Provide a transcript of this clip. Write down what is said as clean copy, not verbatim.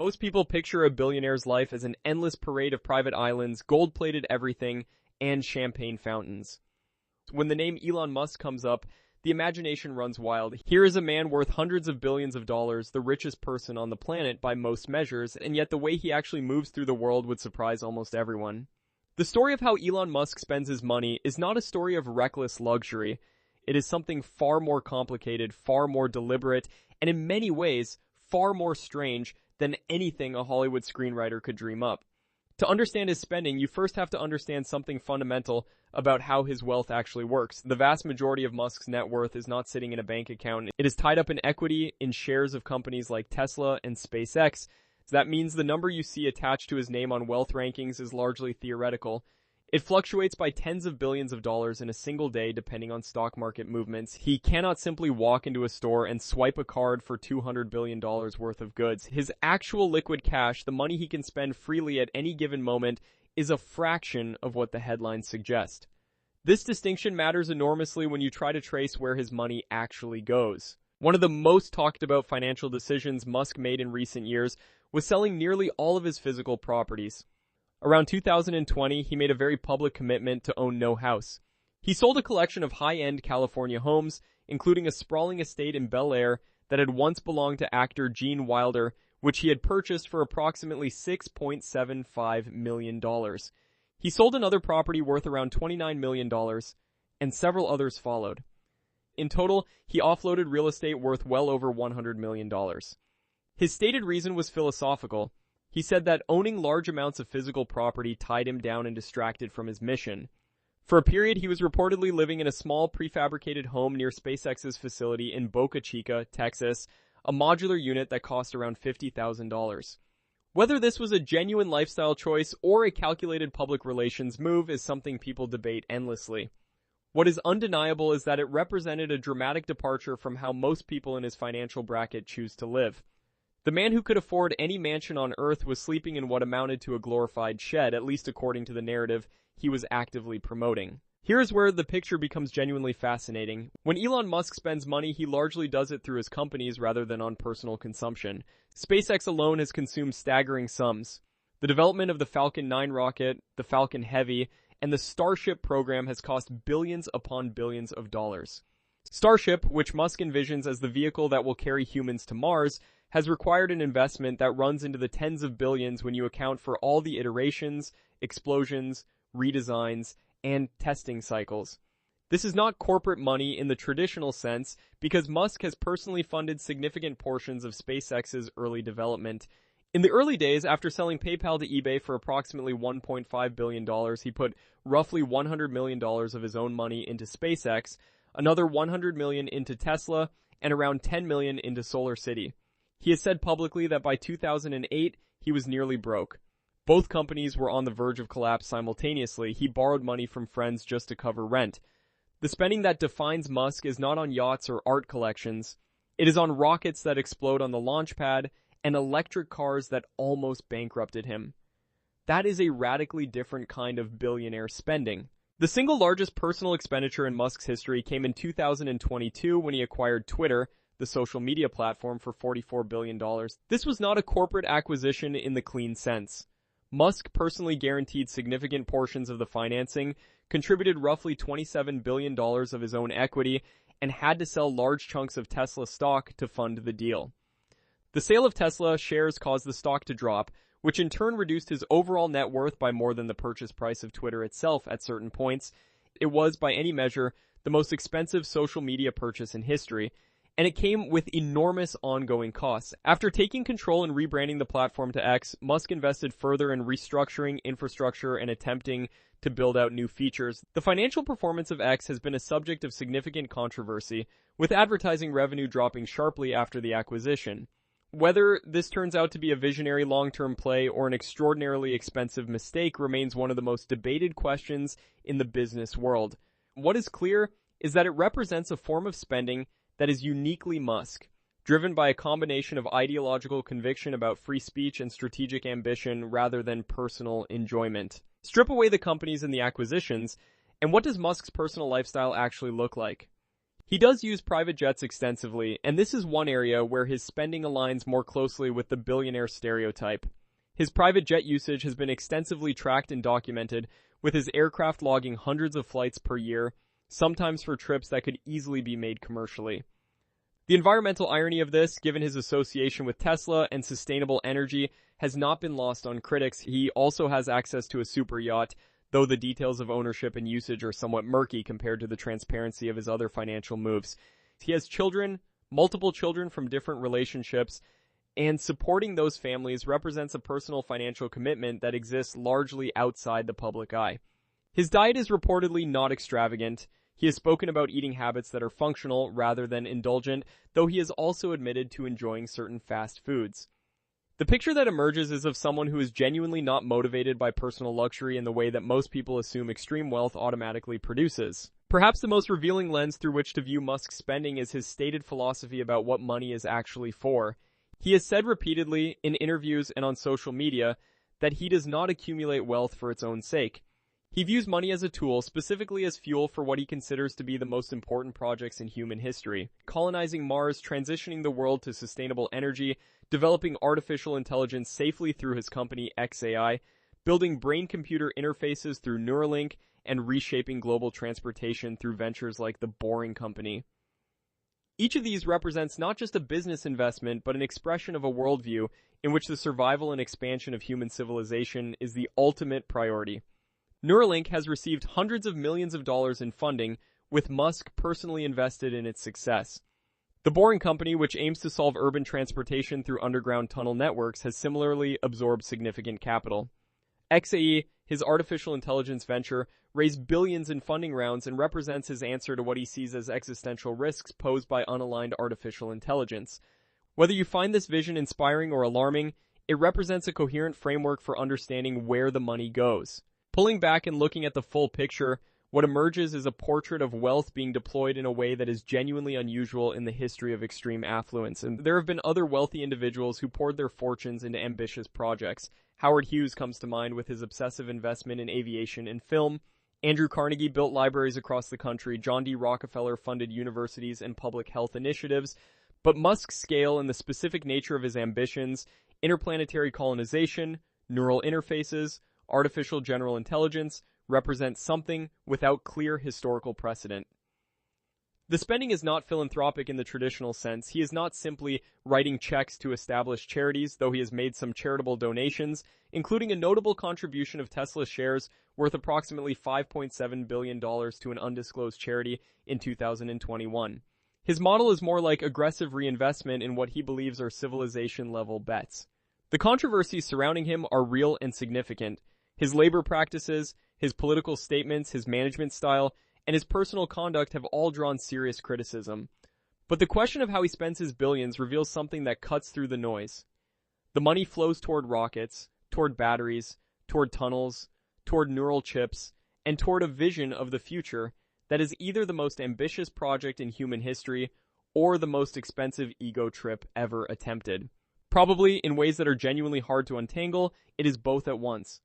Most people picture a billionaire's life as an endless parade of private islands, gold-plated everything, and champagne fountains. When the name Elon Musk comes up, the imagination runs wild. Here is a man worth hundreds of billions of dollars, the richest person on the planet by most measures, and yet the way he actually moves through the world would surprise almost everyone. The story of how Elon Musk spends his money is not a story of reckless luxury. It is something far more complicated, far more deliberate, and in many ways, far more strange than anything a Hollywood screenwriter could dream up. To understand his spending, you first have to understand something fundamental about how his wealth actually works. The vast majority of Musk's net worth is not sitting in a bank account. It is tied up in equity in shares of companies like Tesla and SpaceX. So that means the number you see attached to his name on wealth rankings is largely theoretical. It fluctuates by tens of billions of dollars in a single day depending on stock market movements. He cannot simply walk into a store and swipe a card for $200 billion worth of goods. His actual liquid cash, the money he can spend freely at any given moment, is a fraction of what the headlines suggest. This distinction matters enormously when you try to trace where his money actually goes. One of the most talked about financial decisions Musk made in recent years was selling nearly all of his physical properties. Around 2020, he made a very public commitment to own no house. He sold a collection of high-end California homes, including a sprawling estate in Bel Air that had once belonged to actor Gene Wilder, which he had purchased for approximately $6.75 million. He sold another property worth around $29 million, and several others followed. In total, he offloaded real estate worth well over $100 million. His stated reason was philosophical. He said that owning large amounts of physical property tied him down and distracted from his mission. For a period, he was reportedly living in a small prefabricated home near SpaceX's facility in Boca Chica, Texas, a modular unit that cost around $50,000. Whether this was a genuine lifestyle choice or a calculated public relations move is something people debate endlessly. What is undeniable is that it represented a dramatic departure from how most people in his financial bracket choose to live. The man who could afford any mansion on Earth was sleeping in what amounted to a glorified shed, at least according to the narrative he was actively promoting. Here is where the picture becomes genuinely fascinating. When Elon Musk spends money, he largely does it through his companies rather than on personal consumption. SpaceX alone has consumed staggering sums. The development of the Falcon 9 rocket, the Falcon Heavy, and the Starship program has cost billions upon billions of dollars. Starship, which Musk envisions as the vehicle that will carry humans to Mars, has required an investment that runs into the tens of billions when you account for all the iterations, explosions, redesigns, and testing cycles. This is not corporate money in the traditional sense because Musk has personally funded significant portions of SpaceX's early development. In the early days, after selling PayPal to eBay for approximately $1.5 billion, he put roughly $100 million of his own money into SpaceX, another $100 million into Tesla, and around $10 million into Solar City. He has said publicly that by 2008, he was nearly broke. Both companies were on the verge of collapse simultaneously. He borrowed money from friends just to cover rent. The spending that defines Musk is not on yachts or art collections. It is on rockets that explode on the launch pad and electric cars that almost bankrupted him. That is a radically different kind of billionaire spending. The single largest personal expenditure in Musk's history came in 2022 when he acquired Twitter, the social media platform, for $44 billion. This was not a corporate acquisition in the clean sense. Musk personally guaranteed significant portions of the financing, contributed roughly $27 billion of his own equity, and had to sell large chunks of Tesla stock to fund the deal. The sale of Tesla shares caused the stock to drop, which in turn reduced his overall net worth by more than the purchase price of Twitter itself at certain points. It was, by any measure, the most expensive social media purchase in history, and it came with enormous ongoing costs. After taking control and rebranding the platform to X, Musk invested further in restructuring infrastructure and attempting to build out new features. The financial performance of X has been a subject of significant controversy, with advertising revenue dropping sharply after the acquisition. Whether this turns out to be a visionary long-term play or an extraordinarily expensive mistake remains one of the most debated questions in the business world. What is clear is that it represents a form of spending that is uniquely Musk, driven by a combination of ideological conviction about free speech and strategic ambition rather than personal enjoyment. Strip away the companies and the acquisitions, and what does Musk's personal lifestyle actually look like? He does use private jets extensively, and this is one area where his spending aligns more closely with the billionaire stereotype. His private jet usage has been extensively tracked and documented, with his aircraft logging hundreds of flights per year, sometimes for trips that could easily be made commercially. The environmental irony of this, given his association with Tesla and sustainable energy, has not been lost on critics. He also has access to a super yacht, though the details of ownership and usage are somewhat murky compared to the transparency of his other financial moves. He has children, multiple children from different relationships, and supporting those families represents a personal financial commitment that exists largely outside the public eye. His diet is reportedly not extravagant. He has spoken about eating habits that are functional rather than indulgent, though he has also admitted to enjoying certain fast foods. The picture that emerges is of someone who is genuinely not motivated by personal luxury in the way that most people assume extreme wealth automatically produces. Perhaps the most revealing lens through which to view Musk's spending is his stated philosophy about what money is actually for. He has said repeatedly, in interviews and on social media, that he does not accumulate wealth for its own sake. He views money as a tool, specifically as fuel for what he considers to be the most important projects in human history: colonizing Mars, transitioning the world to sustainable energy, developing artificial intelligence safely through his company xAI, building brain-computer interfaces through Neuralink, and reshaping global transportation through ventures like the Boring Company. Each of these represents not just a business investment, but an expression of a worldview in which the survival and expansion of human civilization is the ultimate priority. Neuralink has received hundreds of millions of dollars in funding, with Musk personally invested in its success. The Boring Company, which aims to solve urban transportation through underground tunnel networks, has similarly absorbed significant capital. xAI, his artificial intelligence venture, raised billions in funding rounds and represents his answer to what he sees as existential risks posed by unaligned artificial intelligence. Whether you find this vision inspiring or alarming, it represents a coherent framework for understanding where the money goes. Pulling back and looking at the full picture, what emerges is a portrait of wealth being deployed in a way that is genuinely unusual in the history of extreme affluence, and there have been other wealthy individuals who poured their fortunes into ambitious projects. Howard Hughes comes to mind with his obsessive investment in aviation and film. Andrew Carnegie built libraries across the country. John D. Rockefeller funded universities and public health initiatives. But Musk's scale and the specific nature of his ambitions, interplanetary colonization, neural interfaces, artificial general intelligence, represent something without clear historical precedent. The spending is not philanthropic in the traditional sense. He is not simply writing checks to establish charities, though he has made some charitable donations, including a notable contribution of Tesla shares worth approximately $5.7 billion to an undisclosed charity in 2021. His model is more like aggressive reinvestment in what he believes are civilization-level bets. The controversies surrounding him are real and significant. His labor practices, his political statements, his management style, and his personal conduct have all drawn serious criticism. But the question of how he spends his billions reveals something that cuts through the noise. The money flows toward rockets, toward batteries, toward tunnels, toward neural chips, and toward a vision of the future that is either the most ambitious project in human history or the most expensive ego trip ever attempted. Probably, in ways that are genuinely hard to untangle, it is both at once.